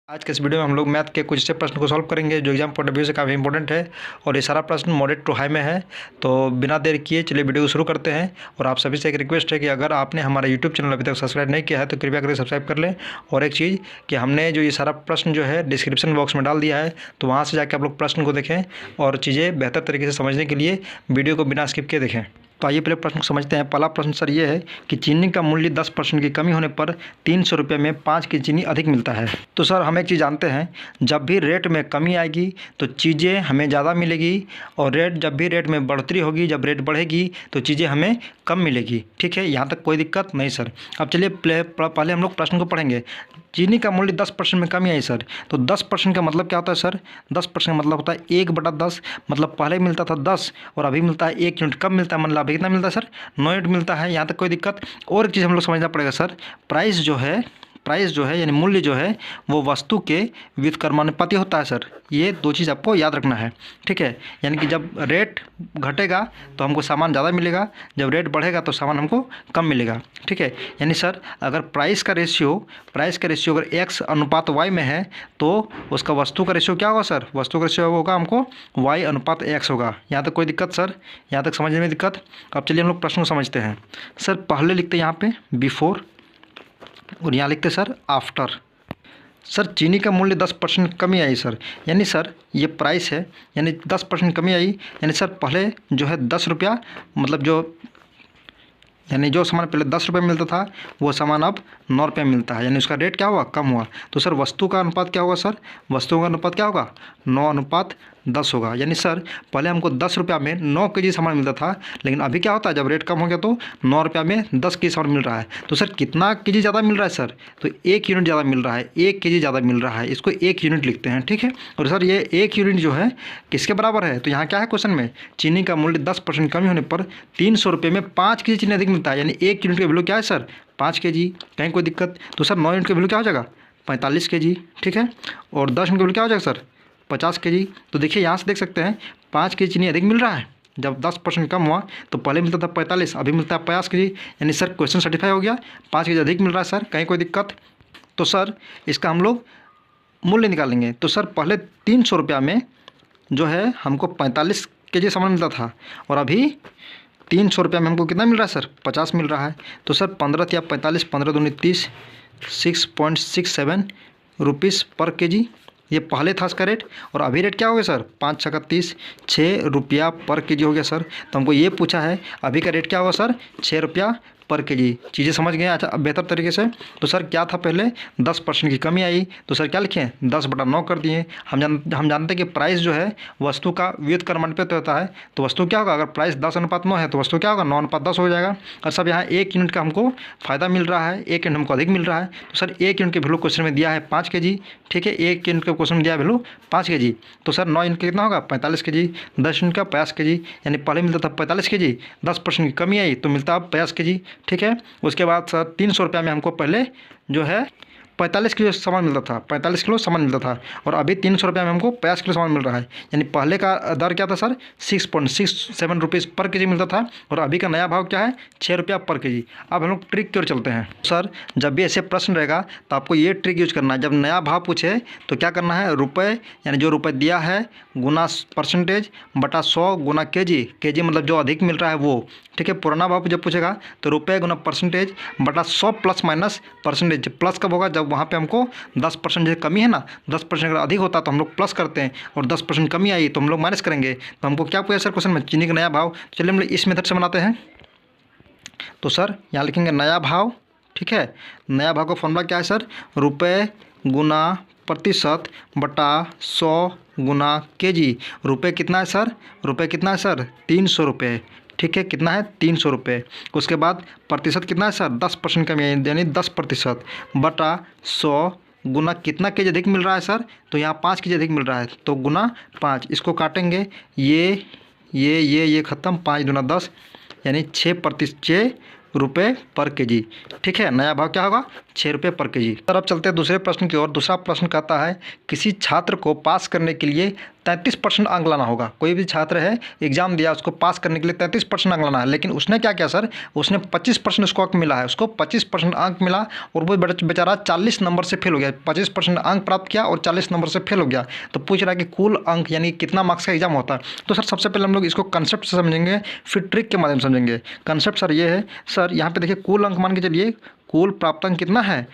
आज के इस वीडियो में हम लोग मैथ के कुछ ऐसे प्रश्न को सॉल्व करेंगे जो एग्जाम पॉइंट ऑफ व्यू से काफ़ी इंपॉर्टेंट है और ये सारा प्रश्न मॉडरेट टू हाई में है। तो बिना देर किए चलिए वीडियो को शुरू करते हैं। और आप सभी से एक रिक्वेस्ट है कि अगर आपने हमारा यूट्यूब चैनल अभी तक सब्सक्राइब नहीं किया है तो कृपया करके सब्सक्राइब कर लें। और एक चीज़ कि हमने जो ये सारा प्रश्न जो है डिस्क्रिप्शन बॉक्स में डाल दिया है, तो वहाँ से जाकर आप लोग प्रश्न को देखें और चीज़ें बेहतर तरीके से समझने के लिए वीडियो को बिना स्किप किए देखें। तो आइए पहले प्रश्न को समझते हैं। पहला प्रश्न सर ये है कि चीनी का मूल्य 10% की कमी होने पर 300 रुपये में 5 की चीनी अधिक मिलता है। तो सर हम एक चीज़ जानते हैं, जब भी रेट में कमी आएगी तो चीज़ें हमें ज़्यादा मिलेगी, और जब भी रेट में बढ़ोतरी होगी, जब रेट बढ़ेगी तो चीज़ें हमें कम मिलेगी। ठीक है, यहाँ तक कोई दिक्कत नहीं सर। अब चलिए पहले हम लोग प्रश्न को पढ़ेंगे। चीनी का मूल्य 10% में कमी आई सर, तो 10% का मतलब क्या होता है सर? 10% का मतलब होता है 1/10। मतलब पहले मिलता था 10 और अभी मिलता है 1 यूनिट कम मिलता है। मतलब अभी कितना मिलता है सर? 9 यूनिट मिलता है। यहाँ तक कोई दिक्कत? और एक चीज़ हम लोग समझना पड़ेगा सर, प्राइस जो है यानी मूल्य जो है वो वस्तु के व्युत्क्रमानुपाती होता है सर। ये दो चीज़ आपको याद रखना है। ठीक है, यानी कि जब रेट घटेगा तो हमको सामान ज़्यादा मिलेगा, जब रेट बढ़ेगा तो सामान हमको कम मिलेगा। ठीक है, यानी सर अगर प्राइस का रेशियो अगर x अनुपात y में है तो उसका वस्तु का रेशियो क्या होगा सर? वस्तु का रेशियो होगा हमको y अनुपात x होगा। यहाँ तक कोई दिक्कत सर? यहाँ तक समझने में दिक्कत? अब चलिए हम लोग प्रश्न को समझते हैं। सर पहले लिखते हैं यहाँ पे बिफोर और यहाँ लिखते सर आफ्टर। सर चीनी का मूल्य 10% कमी आई सर, यानी सर ये प्राइस है, यानी 10% कमी आई, यानी सर पहले जो है 10 रुपया, मतलब जो सामान पहले 10 रुपये मिलता था वो सामान अब 9 रुपये मिलता है, यानी उसका रेट क्या हुआ? कम हुआ। तो सर वस्तु का अनुपात क्या होगा सर? वस्तु का अनुपात क्या होगा? 9:10 होगा। यानी सर पहले हमको 10 रुपया में 9 kg सामान मिलता था, लेकिन अभी क्या होता है जब रेट कम हो गया तो 9 रुपया में 10 kg सामान मिल रहा है। तो सर कितना kg ज़्यादा मिल रहा है सर? तो 1 यूनिट ज़्यादा मिल रहा है, 1 kg ज़्यादा मिल रहा है। इसको 1 यूनिट लिखते हैं। ठीक है, और सर ये 1 यूनिट जो है किसके बराबर है? तो यहाँ क्या है क्वेश्चन में, चीनी का मूल्य 10% कमी होने पर 300 रुपये में 5 kg चीनी अधिक मिलता है, यानी 1 यूनिट का वैल्यू क्या है सर? 5 kg। कहीं कोई दिक्कत? तो सर 9 यूनिट का वैल्यू क्या हो जाएगा? 45 kg। ठीक है, और 10 यूनिट का वैल्यू क्या हो जाएगा सर? 50 kg। तो देखिए यहाँ से देख सकते हैं 5 kg चीनी अधिक मिल रहा है। जब 10% कम हुआ तो पहले मिलता था 45, अभी मिलता है 50 kg, यानी सर क्वेश्चन सर्टिफाई हो गया। 5 kg अधिक मिल रहा है सर। कहीं कोई दिक्कत? तो सर इसका हम लोग मूल्य निकालेंगे। तो सर पहले 300 रुपया में जो है हमको 45 kg सामान मिलता था, और अभी 300 रुपया में हमको कितना मिल रहा है सर? 50 मिल रहा है। तो सर 15 या 45, 15 दूनी 30, 6.67 रुपीज़ पर kg। ये पहले था इसका रेट, और अभी रेट क्या हो गया सर? 5 छक्का 30, 6 रुपया पर kg हो गया सर। तो हमको ये पूछा है अभी का रेट क्या होगा सर? 6 रुपया पर kg। चीज़ें समझ गए अच्छा अब बेहतर तरीके से? तो सर क्या था पहले? 10% की कमी आई, तो सर क्या लिखें? 10/9 कर दिए। हम जानते हैं कि प्राइस जो है वस्तु का व्युत्क्रमानुपात होता है, तो वस्तु क्या होगा? अगर प्राइस 10:9 है तो वस्तु क्या होगा? 9:10 हो जाएगा। और सब यहाँ 1 यूनिट का हमको फ़ायदा मिल रहा है, 1 यूनिट हमको अधिक मिल रहा है। तो सर 1 यूनिट के वैल्यू क्वेश्चन में दिया है 5 kg। ठीक है, 1 यूनिट का क्वेश्चन में दिया है वैल्यू 5 kg। तो सर 9 यूनिट का कितना होगा? 45 kg। 10 यूनिट का 50 kg, यानी पहले मिलता था 45 kg, 10% की कमी आई तो मिलता अब 50 kg। ठीक है, उसके बाद सर 300 रुपया में हमको पहले जो है 45 किलो सामान मिलता था, 45 किलो सामान मिलता था, और अभी 300 रुपया में हमको 50 किलो सामान मिल रहा है। यानी पहले का दर क्या था सर? 6.67 रुपीज़ पर kg मिलता था, और अभी का नया भाव क्या है? 6 रुपया पर kg। अब हम लोग ट्रिक की ओर चलते हैं। सर जब भी ऐसे प्रश्न रहेगा तो आपको ये ट्रिक यूज करना है। जब नया भाव पूछे तो क्या करना है? रुपये, यानी जो रुपये दिया है गुना परसेंटेज बटा 100 गुना kg। kg मतलब जो अधिक मिल रहा है वो। ठीक है, पुराना भाव जब पूछेगा तो रुपये गुना परसेंटेज बटा 100 प्लस माइनस परसेंटेज। प्लस कब होगा? जब वहाँ पे हमको 10% जैसे कमी है ना, 10% अगर अधिक होता तो हम लोग प्लस करते हैं, और 10% कमी आई तो हम लोग माइनस करेंगे। तो हमको क्या पूछा सर क्वेश्चन में? चीनी का नया भाव। चलिए हम लोग इस मेथड से बनाते हैं। तो सर यहाँ लिखेंगे नया भाव। ठीक है, नया भाव का फॉर्मूला क्या है सर? रुपये गुना प्रतिशत बटा 100 गुना kg। रुपये कितना है सर? रुपये कितना है सर? 300 रुपये। ठीक है, कितना है? 300 रुपये। उसके बाद प्रतिशत कितना है सर? 10% कमी है, यानी 10% बटा 100 गुना कितना kg अधिक मिल रहा है सर? तो यहाँ 5 kg अधिक मिल रहा है, तो गुना 5। इसको काटेंगे, ये ख़त्म, 5 दूना 10, यानी 6 रुपये पर kg। ठीक है, नया भाव क्या होगा? 6 रुपये पर kg। सर अब चलते हैं दूसरे प्रश्न की ओर। दूसरा प्रश्न कहता है किसी छात्र को पास करने के लिए 33% अंक लाना होगा। कोई भी छात्र है, एग्जाम दिया, उसको पास करने के लिए 33% अंक लाना है, लेकिन उसने क्या किया सर, उसने 25% उसको अंक मिला है, उसको 25% अंक मिला और वो बेचारा 40 नंबर से फेल हो गया। 25% अंक प्राप्त किया और 40 नंबर से फेल हो गया। तो पूछ रहा है कि कुल अंक यानी कितना मार्क्स का एग्जाम होता है। तो सर सबसे पहले हम लोग इसको कंसेप्ट से समझेंगे, फिर ट्रिक के माध्यम से समझेंगे। कंसेप्ट सर ये है, सर यहाँ पे देखिए कुल अंक मान के चलिए, कुल प्राप्त अंक कितना है,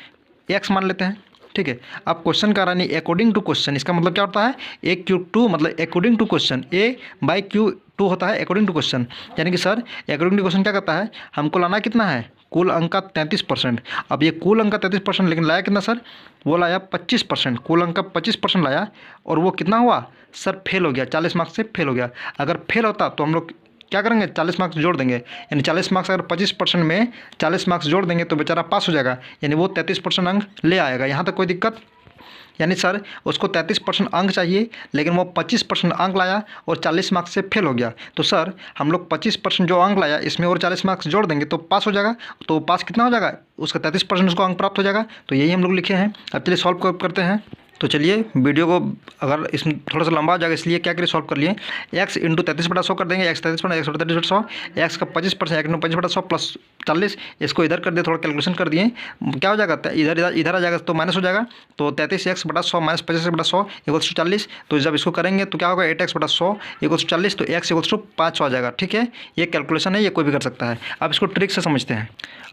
x मान लेते हैं, ठीक है। अब क्वेश्चन का रानी अकॉर्डिंग टू क्वेश्चन, इसका मतलब क्या होता है, ए क्यू टू मतलब according to question, A by Q two होता है अकॉर्डिंग टू क्वेश्चन। यानी कि सर अकॉर्डिंग टू क्वेश्चन क्या कहता है, हमको लाना कितना है, कुल अंक का 33%। अब ये कुल अंक का 33%, लेकिन लाया कितना सर, वो लाया 25%, कुल अंक का 25% लाया और वो कितना हुआ सर, फेल हो गया, 40 मार्क्स से फेल हो गया। अगर फेल होता तो हम लोग क्या करेंगे, 40 मार्क्स जोड़ देंगे, यानी 40 मार्क्स अगर 25% में 40 मार्क्स जोड़ देंगे तो बेचारा पास हो जाएगा, यानी वो 33% अंक ले आएगा। यहाँ तक कोई दिक्कत, यानी सर उसको 33% अंक चाहिए, लेकिन वो 25% अंक लाया और 40 मार्क्स से फेल हो गया। तो सर हम लोग 25% जो अंक लाया इसमें और 40 मार्क्स जोड़ देंगे तो पास हो जाएगा। तो पास कितना हो जाएगा, उसका 33% उसको अंक प्राप्त हो जाएगा। तो यही हम लोग लिखे हैं। अब चलिए सॉल्व करते हैं। तो चलिए वीडियो को अगर इसमें थोड़ा सा लंबा हो जाएगा, इसलिए क्या करिए सॉल्व कर लिए, x इंटू 33/100 कर देंगे, x 33 x 33/100, x का 25%, x 25/100 प्लस 40, इसको इधर कर दिए, थोड़ा कैलकुलेशन कर दिए, क्या हो जाएगा, इधर आ जाएगा तो माइनस हो जाएगा। तो 33x/100 minus 25x/100 equals to 40। तो जब इसको करेंगे तो क्या होगा, 8x/100 इक्वल्स टू 40, तो x इक्वल्स टू 500 आ जाएगा। ठीक है, ये कैलकुलेशन है, ये कोई भी कर सकता है। अब इसको ट्रिक से समझते हैं।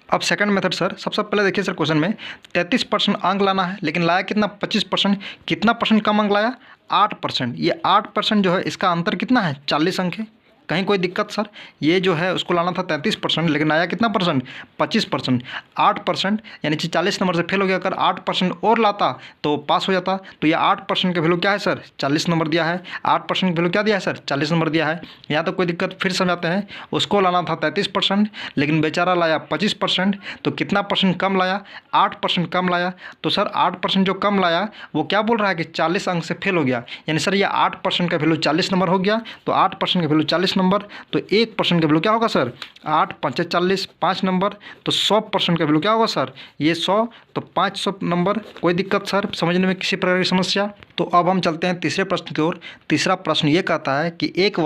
अब सेकंड मेथड सर, सबसे पहले देखिए सर क्वेश्चन में 33% अंक लाना है, लेकिन लाया कितना, 25%। कितना परसेंट कम अंक लाया, 8%। ये 8% जो है इसका अंतर कितना है, 40 अंक है। कहीं कोई दिक्कत सर, ये जो है उसको लाना था 33%, लेकिन आया कितना परसेंट, 25%। 8% यानी कि 40 नंबर से फेल हो गया। अगर 8% और लाता तो पास हो जाता। तो ये 8% का वैल्यू क्या है सर, 40 नंबर दिया है। 8% का वैल्यू क्या दिया है सर, 40 नंबर दिया है। यहाँ तो कोई दिक्कत, फिर समझाते हैं। उसको लाना था 33%, लेकिन बेचारा लाया 25%। तो कितना परसेंट कम लाया, 8% कम लाया। तो सर 8% जो कम लाया वो क्या बोल रहा है कि 40 अंक से फेल हो गया। यानी सर ये 8% का वैल्यू 40 नंबर हो गया। तो 8% का वैल्यू 40 नंबर, तो 1% का वैल्यू क्या होगा सर, 8 5 40, 5 नंबर। तो 100% का वैल्यू क्या होगा सर, ये 100, तो 500 नंबर। कोई दिक्कत सर समझने में किसी प्रकार की समस्या। तो अब हम चलते हैं तीसरे प्रश्न की ओर। तीसरा प्रश्न ये कहता है कि एक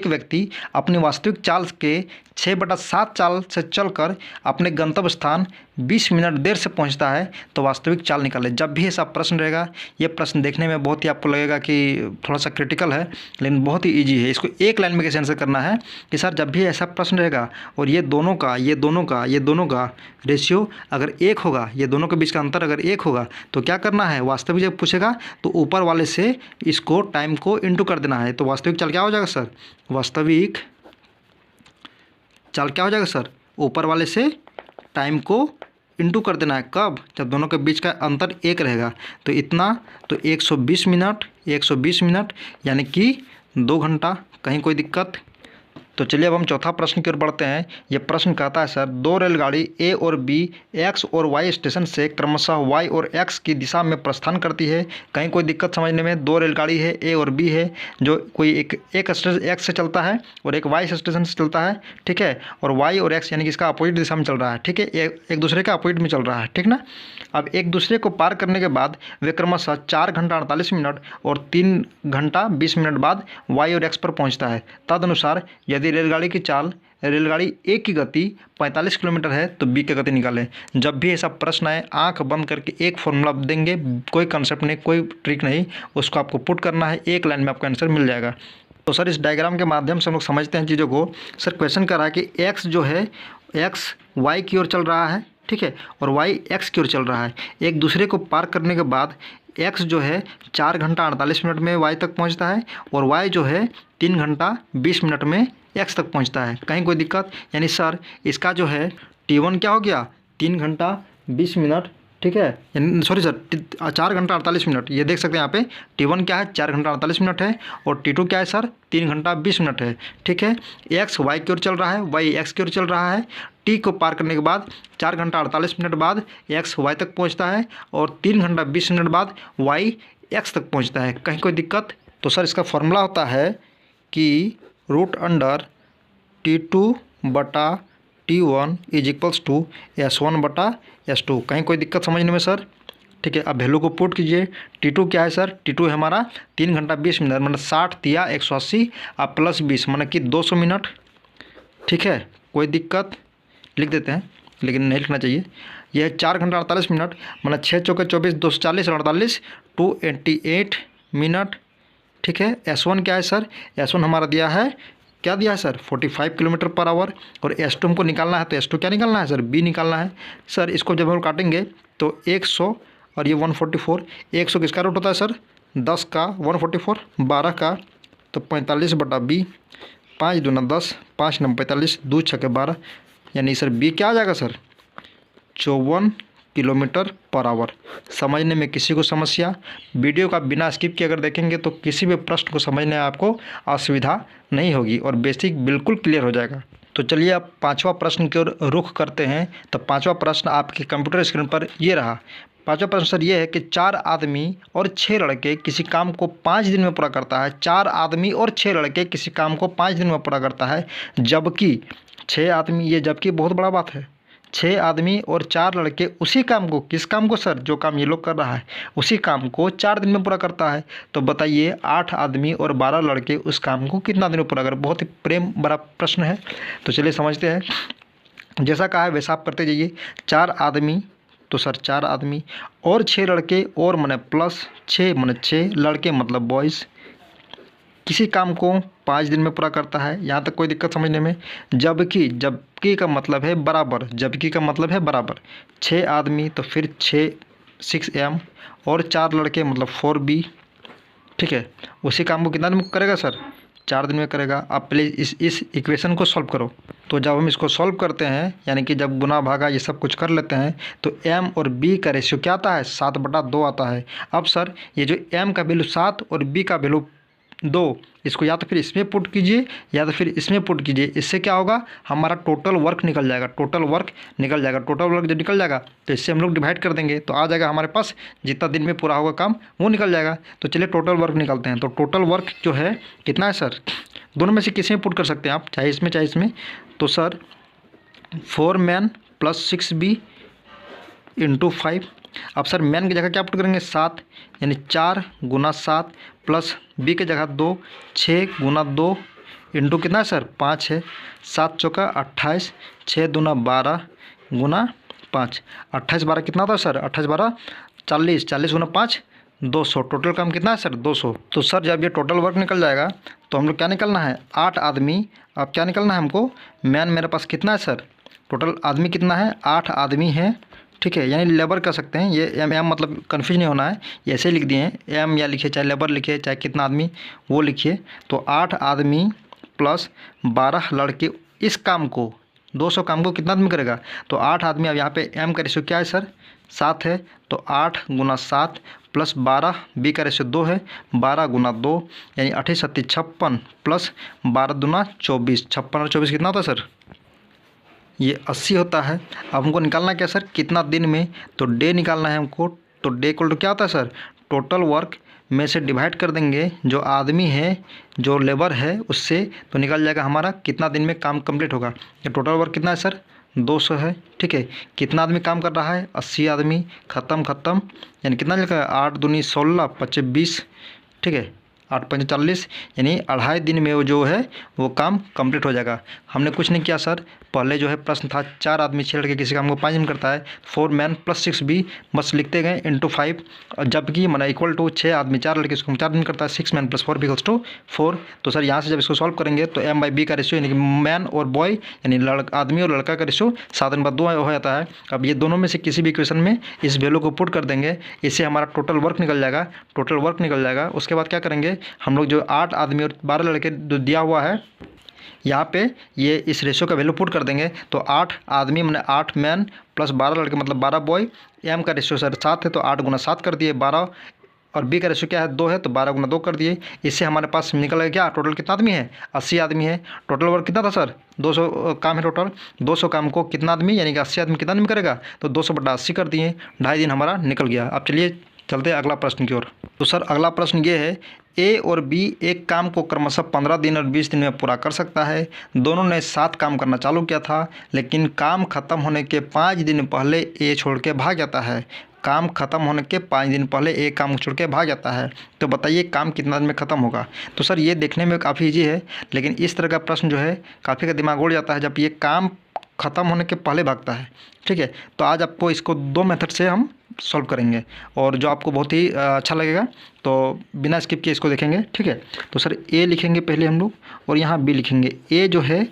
व्यक्ति अपनी वास्तविक चाल के 6/7 चाल से चलकर अपने गंतव्य स्थान 20 मिनट देर से पहुंचता है, तो वास्तविक चाल निकालें। जब भी ऐसा प्रश्न रहेगा, ये प्रश्न देखने में बहुत ही आपको लगेगा कि थोड़ा सा क्रिटिकल है, लेकिन बहुत ही इजी है। इसको एक लाइन में कैसे आंसर करना है कि सर जब भी ऐसा प्रश्न रहेगा और ये दोनों का रेशियो अगर 1 होगा, ये दोनों के बीच का अंतर अगर 1 होगा, तो क्या करना है, वास्तविक जब पूछेगा तो ऊपर वाले से इसको टाइम को इंटू कर देना है। तो वास्तविक चाल क्या हो जाएगा सर, वास्तविक चाल क्या हो जाएगा सर, ऊपर वाले से टाइम को इंटू कर देना है। कब, जब दोनों के बीच का अंतर 1 रहेगा। तो इतना, तो 120 मिनट यानी कि 2 घंटा। कहीं कोई दिक्कत। तो चलिए अब हम चौथा प्रश्न की ओर बढ़ते हैं। ये प्रश्न कहता है सर, 2 रेलगाड़ी ए और बी एक्स और वाई स्टेशन से क्रमशः वाई और एक्स की दिशा में प्रस्थान करती है। कहीं कोई दिक्कत समझने में, 2 रेलगाड़ी है, ए और बी है, जो कोई एक स्टेशन एक्स से चलता है और एक वाई स्टेशन से चलता है, ठीक है। और वाई और एक्स यानी कि इसका अपोजिट दिशा में चल रहा है, ठीक है, एक दूसरे के अपोजिट में चल रहा है, ठीक ना। अब एक दूसरे को पार करने के बाद वे क्रमशः 4 घंटा 48 मिनट और 3 घंटा 20 मिनट बाद वाई और एक्स पर पहुंचता है। तदनुसार यदि रेलगाड़ी ए की गति 45 किलोमीटर है तो बी की गति निकालें। जब भी ऐसा प्रश्न आए, आंख बंद करके एक फॉर्मूला देंगे, कोई कंसेप्ट नहीं, कोई ट्रिक नहीं, उसको आपको पुट करना है, एक लाइन में आपका आंसर मिल जाएगा। तो सर इस डायग्राम के माध्यम से हम लोग समझते हैं चीज़ों को। सर क्वेश्चन कर रहा है कि एक्स जो है, एक्स वाई की ओर चल रहा है, ठीक है, और वाई एक्स की ओर चल रहा है। एक दूसरे को पार करने के बाद एक्स जो है 4 घंटा 48 मिनट में वाई तक पहुंचता है और वाई जो है 3 घंटा 20 मिनट में एक्स तक पहुंचता है। कहीं कोई दिक्कत, यानी सर इसका जो है T1 क्या हो गया, 3 घंटा 20 मिनट, ठीक है, सॉरी सर 4 घंटा 48 मिनट। ये देख सकते हैं यहाँ पे T1 क्या है, 4 घंटा 48 मिनट है, और T2 क्या है सर, 3 घंटा 20 मिनट है, ठीक है। एक्स वाई की ओर चल रहा है, वाई एक्स की ओर चल रहा है। टी को पार करने के बाद 4 घंटा 48 मिनट बाद एक्स वाई तक पहुँचता है और 3 घंटा 20 मिनट बाद वाई एक्स तक पहुँचता है। कहीं कोई दिक्कत। तो सर इसका फॉर्मूला होता है कि √T2/T1 is equals to S1/S2। कहीं कोई दिक्कत समझने में सर। ठीक है। अब वैल्यू को पुट कीजिए। T2 क्या है सर? T2 है हमारा 3 घंटा 20 मिनट, मतलब 60 तिया 180 अब प्लस 20 मतलब कि 200 मिनट। ठीक है, कोई दिक्कत? लिख देते हैं, लेकिन नहीं लिखना चाहिए। यह है 4 घंटा 48 मिनट, मतलब 6 चौके 24 240 और 48 288 मिनट। ठीक है। S1 क्या है सर? S1 हमारा दिया है, क्या दिया है सर? 45 kilometre per hour. और S2 हमको निकालना है, तो S2 क्या निकालना है सर? B निकालना है। सर इसको जब हम काटेंगे तो 100 और ये 144, 100 किसका रूट होता है सर? 10 का, 144 12 का, तो 45/B, 5 दूना 10, 5 9 45, 2 6 12, यानी सर B क्या आ जाएगा सर? 54 kilometre per hour. समझने में किसी को समस्या? वीडियो का बिना स्किप किए अगर देखेंगे तो किसी भी प्रश्न को समझने में आपको असुविधा नहीं होगी और बेसिक बिल्कुल क्लियर हो जाएगा। तो चलिए अब 5वां प्रश्न की ओर रुख करते हैं। तो 5वां प्रश्न आपके कंप्यूटर स्क्रीन पर ये रहा। 5वां प्रश्न सर ये है कि 4 आदमी और 6 लड़के किसी काम को 5 दिन में पूरा करता है। 4 आदमी और 6 लड़के किसी काम को 5 दिन में पूरा करता है, जबकि 6 आदमी, ये जबकि बहुत बड़ा बात है, 6 आदमी और 4 लड़के उसी काम को, किस काम को सर? जो काम ये लोग कर रहा है उसी काम को 4 दिन में पूरा करता है। तो बताइए 8 आदमी और 12 लड़के उस काम को कितना दिन में पूरा कर? बहुत ही प्रेम बड़ा प्रश्न है। तो चलिए समझते हैं। जैसा कहा है वैसा आप करते जाइए। 4 आदमी, तो सर 4 आदमी और 6 लड़के, और मने प्लस 6 मने 6 लड़के मतलब बॉयज़, किसी काम को 5 दिन में पूरा करता है। यहाँ तक कोई दिक्कत समझने में? जबकि, जबकि का मतलब है बराबर, जबकि का मतलब है बराबर। 6 आदमी तो फिर 6M और 4 लड़के मतलब 4B। ठीक है, उसी काम को कितना दिन में करेगा सर? 4 दिन में करेगा। आप प्लीज़ इस इक्वेशन को सॉल्व करो। तो जब हम इसको सॉल्व करते हैं, यानी कि जब गुना भागा ये सब कुछ कर लेते हैं, तो M और B का रेशियो क्या आता है? 7/2 आता है। अब सर ये जो M का वैल्यू 7 और B का वैल्यू 2, इसको या तो फिर इसमें पुट कीजिए या तो फिर इसमें पुट कीजिए। इससे क्या होगा? हमारा टोटल वर्क निकल जाएगा, टोटल वर्क निकल जाएगा। टोटल वर्क जब निकल जाएगा तो इससे हम लोग डिवाइड कर देंगे, तो आ जाएगा हमारे पास जितना दिन में पूरा होगा काम वो निकल जाएगा। तो चलिए टोटल वर्क निकालते हैं। तो टोटल वर्क जो है कितना है सर? दोनों में से किसी में पुट कर सकते हैं आप, चाहे इसमें चाहे इसमें। तो sir 4 man plus 6B into 5। अब सर मैन की जगह क्या पुट करेंगे? 7, यानी 4 गुना 7 प्लस B की जगह 2, 6 गुना 2 इंटू कितना है सर? 5 है। 7 चौका 28, 6 दूना 12 गुना 5, 28 12 कितना था सर? 28 12 40, 40 गुना 5 200। टोटल काम कितना है सर? 200। तो सर जब ये टोटल वर्क निकल जाएगा तो हम लोग क्या निकलना है? 8 आदमी। अब क्या निकलना है हमको? मैन मेरे पास कितना है सर? टोटल आदमी कितना है? 8 आदमी है। ठीक है, यानी लेबर कर सकते हैं, ये M मतलब कन्फ्यूज नहीं होना है, ये ऐसे लिख दिए हैं। M या लिखिए, चाहे लेबर लिखिए, चाहे कितना आदमी वो लिखिए। तो 8 आदमी प्लस 12 लड़के इस काम को, 200 काम को कितना आदमी करेगा? तो 8 आदमी। अब यहाँ पे M का रेशियो क्या है सर? 7 है। तो 8 गुना 7 प्लस 12, B का रेशियो 2 है, 12 गुना 2 यानी 28 7 56 प्लस 12 दूना 24, 56 और 24 कितना होता है सर? ये 80 होता है। अब हमको निकालना क्या सर? कितना दिन में? तो डे निकालना है हमको। तो डे इक्वल टू क्या होता है सर? टोटल वर्क में से डिवाइड कर देंगे जो आदमी है, जो लेबर है उससे, तो निकल जाएगा हमारा कितना दिन में काम कंप्लीट होगा। ये टोटल वर्क कितना है सर? 200 है। ठीक है, कितना आदमी काम कर रहा है? 80 आदमी। ख़त्म, यानी कितना निकलेगा? 8 दूनी 16 25 20। ठीक है, 8 5 40, यानी 2.5 दिन में वो जो है वो काम कंप्लीट हो जाएगा। हमने कुछ नहीं किया सर। पहले जो है प्रश्न था 4 आदमी 6 लड़के किसी काम को 5 दिन करता है, 4 मैन प्लस 6B, बस लिखते गए इंटू 5, जबकि माना इक्वल टू 6 आदमी 4 लड़के इसको 4 दिन करता है, 6 man plus 4B equals to 4। तो सर यहाँ से जब इसको सॉल्व करेंगे तो M/B का रेशियो, यानी कि मैन और बॉय, यानी आदमी और लड़का का रेशियो 7/2 हो जाता है। अब ये दोनों में से किसी भी इक्वेशन में इस वैल्यू को पुट कर देंगे, इससे हमारा टोटल वर्क निकल जाएगा। टोटल वर्क निकल जाएगा। उसके बाद क्या करेंगे हम लोग? जो 8 आदमी और 12 लड़के जो दिया हुआ है यहाँ पे, ये इस रेशियो का वैल्यू पुट कर देंगे। तो 8 आदमी मैंने 8 मैन प्लस 12 लड़के मतलब 12 बॉय। M का रेशियो सर 7 है, तो 8 गुना 7 कर दिए 12, और B का रेशियो क्या है? 2 है, तो 12 गुना 2 कर दिए। इससे हमारे पास निकल गया क्या? टोटल कितना आदमी है? 80 आदमी है। टोटल वर्क कितना था सर? 200 काम है टोटल। 200 काम को कितना आदमी, यानी कि 80 आदमी कितना आदमी करेगा? तो 200/80 कर दिए, 2.5 दिन हमारा निकल गया। अब चलिए चलते हैं अगला प्रश्न की ओर। तो सर अगला प्रश्न ये है, A और B एक काम को क्रमशः 15 दिन और 20 दिन में पूरा कर सकता है। दोनों ने 7 काम करना चालू किया था, लेकिन काम खत्म होने के 5 दिन पहले A छोड़ के भाग जाता है। काम ख़त्म होने के 5 दिन पहले एक काम छोड़ के भाग जाता है, तो बताइए काम कितना दिन में ख़त्म होगा। तो सर ये देखने में काफ़ी ईजी है, लेकिन इस तरह का प्रश्न जो है काफ़ी का दिमाग उड़ जाता है जब ये काम ख़त्म होने के पहले भागता है। ठीक है, तो आज आपको इसको 2 मेथड से हम सॉल्व करेंगे और जो आपको बहुत ही अच्छा लगेगा, तो बिना स्किप किए इसको देखेंगे। ठीक है, तो सर ए लिखेंगे पहले हम लोग और यहाँ बी लिखेंगे। ए जो है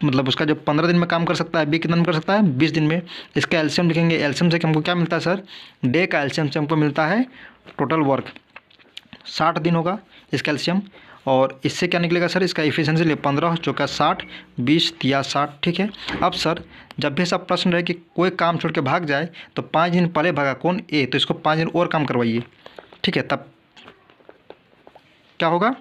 मतलब उसका जो 15 दिन में काम कर सकता है, बी कितना दिन कर सकता है 20 दिन में। इसका एलसीएम लिखेंगे। एलसीएम से हमको क्या मिलता है सर, डे का एलसीएम से हमको मिलता है टोटल वर्क 60 दिन होगा इसका एलसीएम। और इससे क्या निकलेगा सर, इसका इफिशिएंसी 15 चौका 60 20 तिया 60। ठीक है, अब सर जब भी ऐसा प्रश्न रहे कि कोई काम छोड़ के भाग जाए तो 5 दिन पहले भागा कौन, ए, तो इसको 5 दिन और काम करवाइए। ठीक है, तब क्या होगा,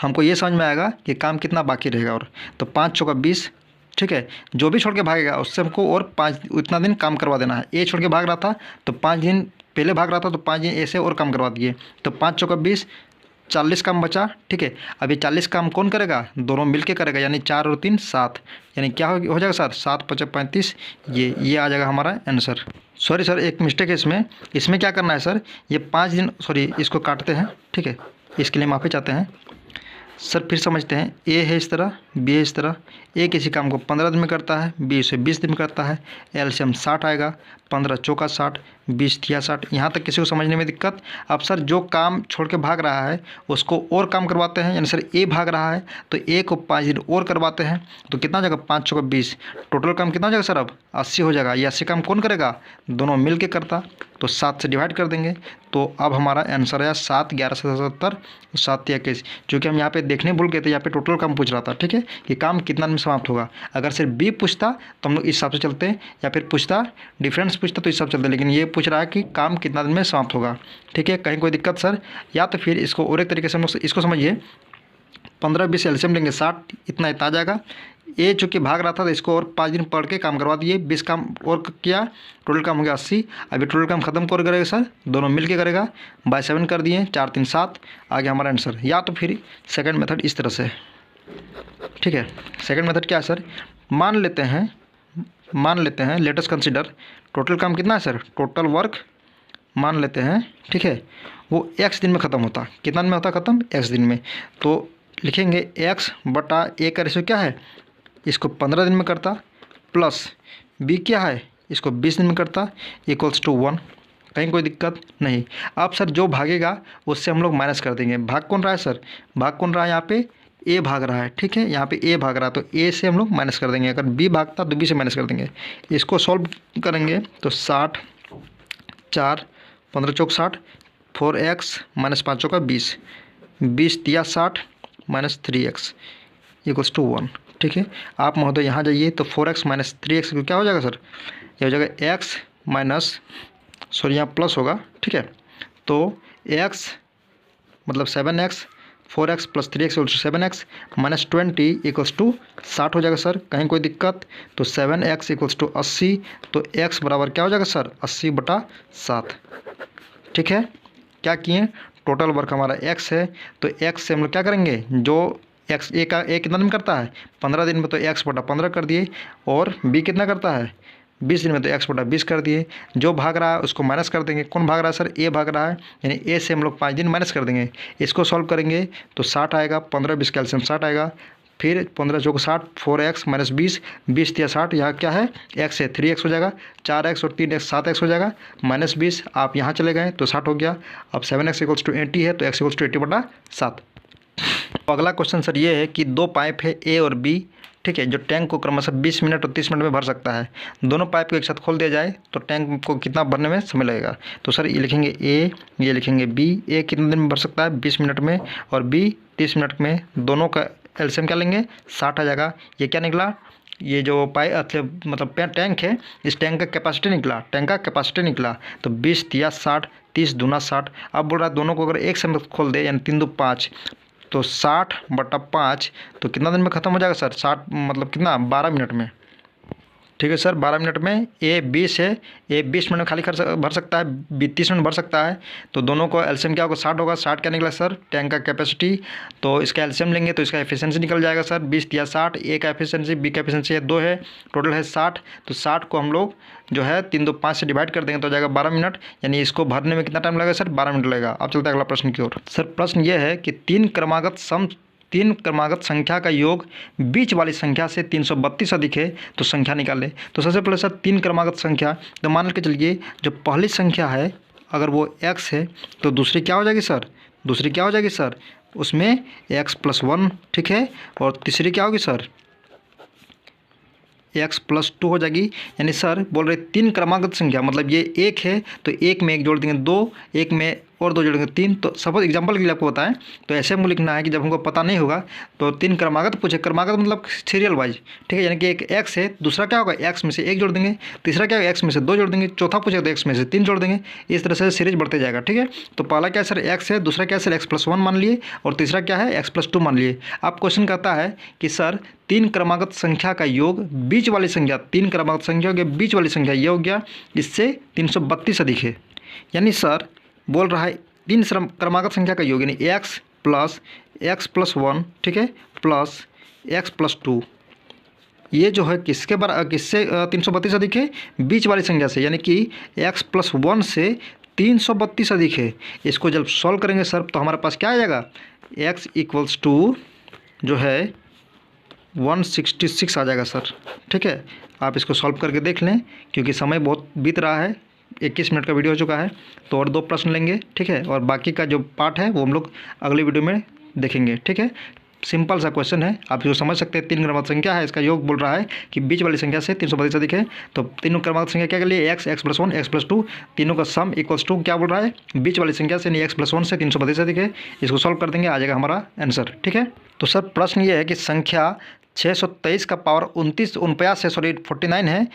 हमको ये समझ में आएगा कि काम कितना बाकी रहेगा। और तो 5 चौका 20। ठीक है, जो भी छोड़ के भागेगा उससे हमको और 5 इतना दिन काम करवा देना है। ए छोड़ के भाग रहा था तो 5 दिन पहले भाग रहा था तो 5 दिन ए से और काम करवा दिए, तो 5 चौका 20 40 काम बचा। ठीक है, अभी 40 काम कौन करेगा, दोनों मिल के करेगा, यानी 4 और 3 7, यानी क्या हो जाएगा सर 7 5 35। ये आ जाएगा हमारा आंसर। सॉरी सर एक मिस्टेक है इसमें क्या करना है सर, ये 5 दिन, सॉरी इसको काटते हैं। ठीक है, इसके लिए माफ़ी चाहते हैं सर। फिर समझते हैं, ए है इस तरह, बी है इस तरह। ए किसी काम को 15 दिन में करता है, बी उसे 20 दिन में करता है। एलसीएम 60 आएगा, 15 चौका 60 20 थिया 60। यहाँ तक किसी को समझने में दिक्कत। अब सर जो काम छोड़ के भाग रहा है उसको और काम करवाते हैं, यानी सर ए भाग रहा है तो ए को 5 दिन और करवाते हैं, तो कितना हो जाएगा 5 चौका 20। टोटल काम कितना हो जाएगा सर, अब 80 हो जाएगा। ये 80 काम कौन करेगा, दोनों मिल के करता, तो 7 से डिवाइड कर देंगे। तो अब हमारा आंसर आया 7 11 से 77 7 तिया 21। चूँकि हम यहाँ पे देखने भूल गए थे, यहाँ पे टोटल काम पूछ रहा था। ठीक है, कि काम कितना में समाप्त होगा। अगर सिर्फ बी पूछता तो हम लोग इस हिसाब से चलते, या फिर पूछता डिफरेंस पूछता तो इस हिसाब से चलते, लेकिन ये पूछ रहा है कि काम कितना दिन में समाप्त होगा। ठीक है, कहीं कोई दिक्कत सर, या तो फिर इसको और एक तरीके से हम लोग इसको समझिए। 15 20 एलसीएम लेंगे 60, इतना आ जाएगा। ए चूँकि भाग रहा था तो इसको और 5 दिन पढ़ के काम करवा दिए, 20 काम और किया, टोटल काम हो गया 80। अभी टोटल काम खत्म कौन करेगा सर, दोनों मिल के करेगा, बाय 7 कर दिए, 4 3 7 आ गया हमारा आंसर। या तो फिर सेकंड मेथड इस तरह से। ठीक है, सेकंड मेथड क्या है सर, मान लेते हैं लेट अस कंसीडर टोटल काम कितना है सर, टोटल वर्क मान लेते हैं। ठीक है, वो x दिन में ख़त्म होता, कितना दिन में होता ख़त्म, x दिन में। तो लिखेंगे x बटा a का रेशियो क्या है, इसको 15 दिन में करता, प्लस b क्या है, इसको 20 दिन में करता, इक्वल्स टू 1। कहीं कोई दिक्कत नहीं। अब सर जो भागेगा उससे हम लोग माइनस कर देंगे। भाग कौन रहा है सर, भाग कौन रहा है, यहाँ पे ए भाग रहा है। ठीक है, यहाँ पे ए भाग रहा है तो ए से हम लोग माइनस कर देंगे। अगर बी भागता तो बी से माइनस कर देंगे। इसको सॉल्व करेंगे तो 60 4 15 चौक 60 4x माइनस 5 चौका 20 20 तिया 60 माइनस 3x इक्वल्स टू 1। ठीक है, आप महोदय यहाँ जाइए तो 4x माइनस 3x क्या हो जाएगा सर, ये हो जाएगा x माइनस, सॉरी यहाँ प्लस होगा। ठीक है, तो x मतलब 7x 4x plus 3x equals to 7x minus 20 equals to 60 हो जाएगा सर। कहीं कोई दिक्कत, तो 7x इक्वल्स टू 80, तो x बराबर क्या हो जाएगा सर 80 बटा 7। ठीक है, क्या किए, टोटल वर्क हमारा x है तो x से हम लोग क्या करेंगे, जो x ए का ए कितना दिन करता है 15 दिन में, तो x बटा 15 कर दिए, और b कितना करता है 20 दिन में, तो x बटा 20 कर दिए। जो भाग रहा है उसको माइनस कर देंगे। कौन भाग रहा है सर, ए भाग रहा है, यानी ए से हम लोग 5 दिन माइनस कर देंगे। इसको सॉल्व करेंगे तो 60 आएगा, 15 20 कैल्शियम 60 आएगा, फिर 15 चौक 60 4x माइनस 20 20 तिया 60, यहाँ क्या है x है 3x हो जाएगा, 4x और 3x 7x हो जाएगा, माइनस 20 आप यहाँ चले गए तो 60 हो गया। अब 7x इक्वल्स टू 80 है तो x इक्वल्स टू 80 बटा 7। तो अगला क्वेश्चन सर ये है कि 2 पाइप है ए और बी। ठीक है, जो टैंक को क्रमशः 20 मिनट और 30 मिनट में भर सकता है। दोनों पाइप को एक साथ खोल दिया जाए तो टैंक को कितना भरने में समय लगेगा। तो सर ये लिखेंगे ए, ये लिखेंगे बी। ए कितने दिन में भर सकता है 20 मिनट में, और बी 30 मिनट में। दोनों का एलसीएम क्या लेंगे 60 आ जाएगा। ये क्या निकला, ये जो मतलब टैंक है, इस टैंक का कैपेसिटी निकला, तो 20 तिया 60 30 दूना 60। अब बोल रहा है दोनों को अगर एक समय खोल दे, यानी 3 2 5, तो 60 बटा 5, तो कितना दिन में ख़त्म हो जाएगा सर 60 मतलब कितना 12 मिनट में। ठीक है सर। 12 मिनट में ए 20 है, ए 20 मिनट में खाली भर सकता है, 30 मिनट भर सकता है। तो दोनों को एलसीएम क्या होगा, 60 होगा। 60 क्या निकला सर, टैंक का कैपेसिटी। तो इसका एलसीएम लेंगे तो इसका एफिशिएंसी निकल जाएगा सर, 20 या 60। ए का एफिशिएंसी, बी का एफिशिएंसी है 2 है, टोटल है 60। तो 60 को हम लोग जो है 3 2 5 से डिवाइड कर देंगे तो हो जाएगा 12 मिनट। यानी इसको भरने में कितना टाइम लगेगा सर, 12 मिनट लगेगा। अब चलते हैं अगला प्रश्न की ओर। सर प्रश्न ये है कि तीन क्रमागत संख्या का योग बीच वाली संख्या से 332 अधिक है तो संख्या निकालें। तो सबसे पहले सर तीन क्रमागत संख्या, तो मान के चलिए जो पहली संख्या है अगर वो x है तो दूसरी क्या हो जाएगी सर, दूसरी क्या हो जाएगी सर, उसमें x+1, ठीक है। और तीसरी क्या होगी सर, x+2 हो जाएगी। यानी सर बोल रहे तीन क्रमागत संख्या, मतलब ये एक है तो एक में एक जोड़ देंगे 2, एक में और 2 जोड़ेंगे 3। तो सपोज एग्जांपल के लिए आपको बताएं तो ऐसे हमको लिखना है कि जब हमको पता नहीं होगा तो तीन क्रमागत पूछे, क्रमागत मतलब सीरियल वाइज, ठीक है। यानी कि एक x है, दूसरा क्या होगा x में से 1 जोड़ देंगे, तीसरा क्या होगा x में से 2 जोड़ देंगे, चौथा पूछेगा तो x में से 3 जोड़ देंगे। इस तरह से सीरीज बढ़ते जाएगा, ठीक है। तो पहला क्या है सर x है, दूसरा क्या है सर x+1 मान लिए, और तीसरा क्या है x+2 मान लिए। अब क्वेश्चन कहता है कि सर तीन क्रमागत संख्या का योग बीच वाली संख्या, तीन क्रमागत संख्या के बीच वाली संख्या ये हो गया, इससे 332 अधिक है। यानी सर बोल रहा है तीन क्रमागत संख्या का योग यानी x+1, ठीक है, प्लस x+2, ये जो है किससे 332 अधिक है, बीच वाली संख्या से, यानी कि x+1 से 332 अधिक है। इसको जब सॉल्व करेंगे सर तो हमारे पास क्या आ जाएगा, x = जो है 166 आ जाएगा सर, ठीक है। आप इसको सॉल्व करके देख लें क्योंकि समय बहुत बीत रहा है, 21 मिनट का वीडियो हो चुका है। तो और 2 प्रश्न लेंगे, ठीक है, और बाकी का जो पार्ट है वो हम लोग अगले वीडियो में देखेंगे, ठीक है। सिंपल सा क्वेश्चन है, आप जो समझ सकते हैं। तीन क्रमागत संख्या है, इसका योग बोल रहा है कि बीच वाली संख्या से 332 अधिक है। तो तीनों क्रमागत संख्या क्या कर लिए, x, x+1, x+2, तीनों का सम = क्या बोल रहा है, बीच वाली संख्या से, यानी x+1 से 332 अधिक है। इसको सॉल्व कर देंगे, आ जाएगा हमारा आंसर, ठीक है। तो सर प्रश्न ये है कि संख्या 623 का पावर 49 है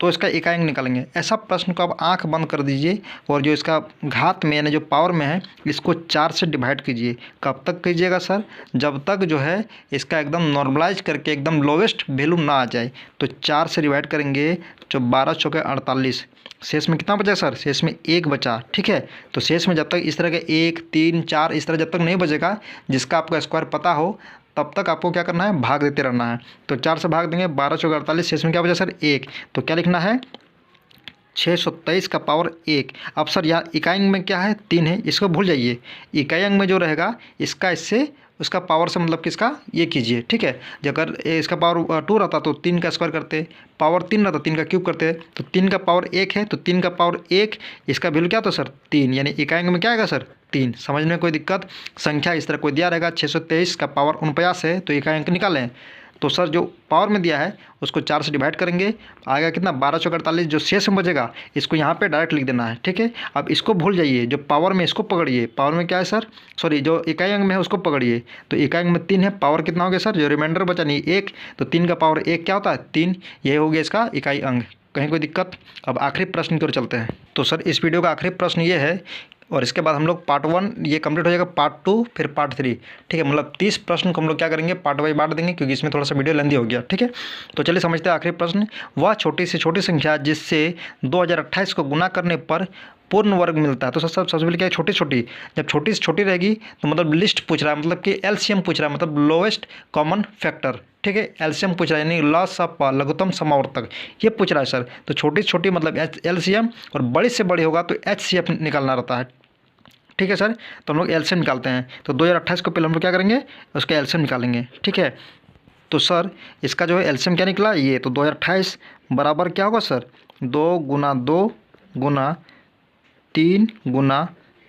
तो इसका इकाई अंक निकालेंगे। ऐसा प्रश्न को आप आंख बंद कर दीजिए और जो इसका घात में यानी जो पावर में है इसको 4 से डिवाइड कीजिए। कब तक कीजिएगा सर, जब तक जो है इसका एकदम नॉर्मलाइज करके एकदम लोवेस्ट वैल्यू ना आ जाए। तो 4 से डिवाइड करेंगे तो 12 चौके 48, शेष में कितना बचा सर, शेष में 1 बचा, ठीक है। तो शेष में जब तक इस तरह के 1 3 4 इस तरह जब तक नहीं बचेगा जिसका आपको स्क्वायर पता हो तब तक आपको क्या करना है, भाग देते रहना है। तो 4 से भाग देंगे, 12 चौके 48, शेष में क्या बचा सर 1। तो क्या लिखना है, 623 का पावर 1। अब सर यहाँ इकाई अंक में क्या है, 3 है, इसको भूल जाइए। इकाई अंक में जो रहेगा इसका इससे उसका पावर से मतलब किसका, ये कीजिए, ठीक है। अगर इसका पावर 2 रहता तो 3 का स्क्वायर करते, पावर 3 रहता 3 का क्यूब करते। तो 3 का पावर 1 है तो 3 का पावर 1, इसका वैल्यू क्या होता सर 3, यानी इकाई अंक में क्या आएगा सर 3। समझने में कोई दिक्कत, संख्या इस तरह कोई दिया रहेगा 623 का पावर 49 है तो इकाई अंक निकालें। तो सर जो पावर में दिया है उसको 4 से डिवाइड करेंगे, आएगा कितना 12 चौके 48। जो शेष में बचेगा इसको यहाँ पे डायरेक्ट लिख देना है, ठीक है। अब इसको भूल जाइए, जो पावर में इसको पकड़िए, पावर में क्या है सर, सॉरी जो इकाई अंक में है उसको पकड़िए। तो इकाई अंक में 3 है, पावर कितना हो गया सर, जो रिमाइंडर बचा नहीं 1, तो 3 का पावर 1 क्या होता है 3, ये हो गया इसका इकाई अंक। कहीं कोई दिक्कत। अब आखिरी प्रश्न की ओर चलते हैं। तो सर इस वीडियो का आखिरी प्रश्न ये है और इसके बाद हम लोग पार्ट 1 ये कंप्लीट हो जाएगा, पार्ट 2 फिर पार्ट 3, ठीक है। मतलब 30 प्रश्न को हम लोग क्या करेंगे, पार्ट वाइज बांट देंगे क्योंकि इसमें थोड़ा सा वीडियो लेंदी हो गया, ठीक है। तो चलिए समझते हैं आखिरी प्रश्न। वह छोटी से छोटी संख्या जिससे 2028 को गुना करने पर पूर्ण वर्ग मिलता है। तो सबसे पहले क्या है, छोटी छोटी, जब छोटी से छोटी रहेगी तो मतलब लिस्ट पूछ रहा है, मतलब कि एलसीएम पूछ रहा है, मतलब लोएस्ट कॉमन फैक्टर, ठीक है। एलसीएम पूछ रहा है यानी लसापा लघुत्तम समावर्तक, ये पूछ रहा है सर। तो छोटी से छोटी मतलब एलसीएम, और बड़ी से बड़ी होगा तो एचसीएफ निकालना रहता है, ठीक है सर। तो हम लोग एलसीएम निकालते हैं। तो 2028 को पहले हम लोग क्या करेंगे, उसका एलसीएम निकालेंगे, ठीक है। तो सर इसका जो है एलसीएम क्या निकला ये, तो 2028 बराबर क्या होगा सर, 2 × 2 × 3 ×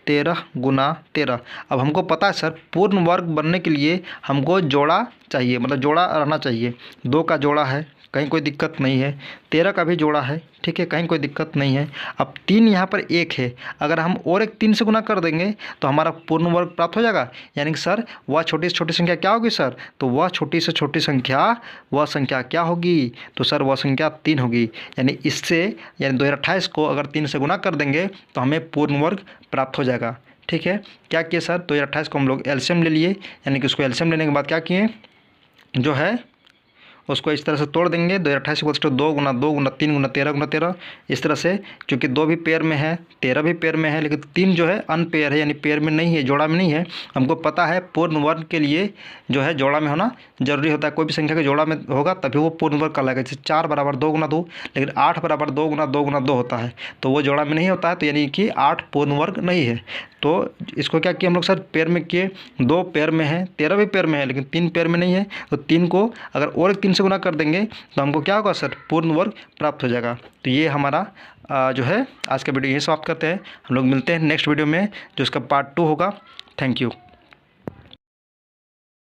13 × 13। अब हमको पता है सर पूर्ण वर्ग बनने के लिए हमको जोड़ा चाहिए, मतलब जोड़ा रहना चाहिए। 2 का जोड़ा है, कहीं कोई दिक्कत नहीं है। 13 का भी जोड़ा है, ठीक है, कहीं कोई दिक्कत नहीं है। अब 3 यहाँ पर 1 है, अगर हम और एक 3 से गुना कर देंगे तो हमारा पूर्ण वर्ग प्राप्त हो जाएगा। यानी कि सर वह छोटी से छोटी संख्या क्या होगी सर, तो वह छोटी से छोटी संख्या वह संख्या क्या होगी, तो सर वह संख्या 3 होगी। यानी इससे यानी 2028 को अगर 3 से गुना कर देंगे तो हमें पूर्ण वर्ग प्राप्त हो जाएगा, ठीक है। क्या किए सर, 2028 को हम लोग एलसीएम ले लिए, यानी कि उसको एलसीएम लेने के बाद क्या किए, जो है उसको इस तरह से तोड़ देंगे। 2028 को 2 गुना 2 गुना 3 गुना 13 गुना 13 इस तरह से, क्योंकि 2 भी पेयर में है, 13 भी पेयर में है, लेकिन 3 जो है अनपेयर है, यानी पेयर में नहीं है, जोड़ा में नहीं है। हमको पता है पूर्ण वर्ग के लिए जो है जोड़ा में होना जरूरी होता है। कोई भी संख्या के जोड़ा में होगा तभी वो पूर्ण वर्ग कहलाएगा। जैसे 4 बराबर 2 गुना 2, लेकिन 8 बराबर 2 गुना 2 गुना 2 होता है, तो वो जोड़ा में नहीं होता है, तो यानी कि 8 पूर्ण वर्ग नहीं है। तो इसको क्या किया हम लोग सर, पेयर में किए। 2 पेयर में है, 13 भी पेयर में है, लेकिन 3 पेयर में नहीं है, तो 3 को अगर और 3 से गुना कर देंगे तो हमको क्या होगा सर, पूर्ण वर्ग प्राप्त हो जाएगा। तो ये हमारा जो है आज का वीडियो यही समाप्त करते हैं। हम लोग मिलते हैं नेक्स्ट वीडियो में, जो इसका पार्ट 2 होगा। Thank you.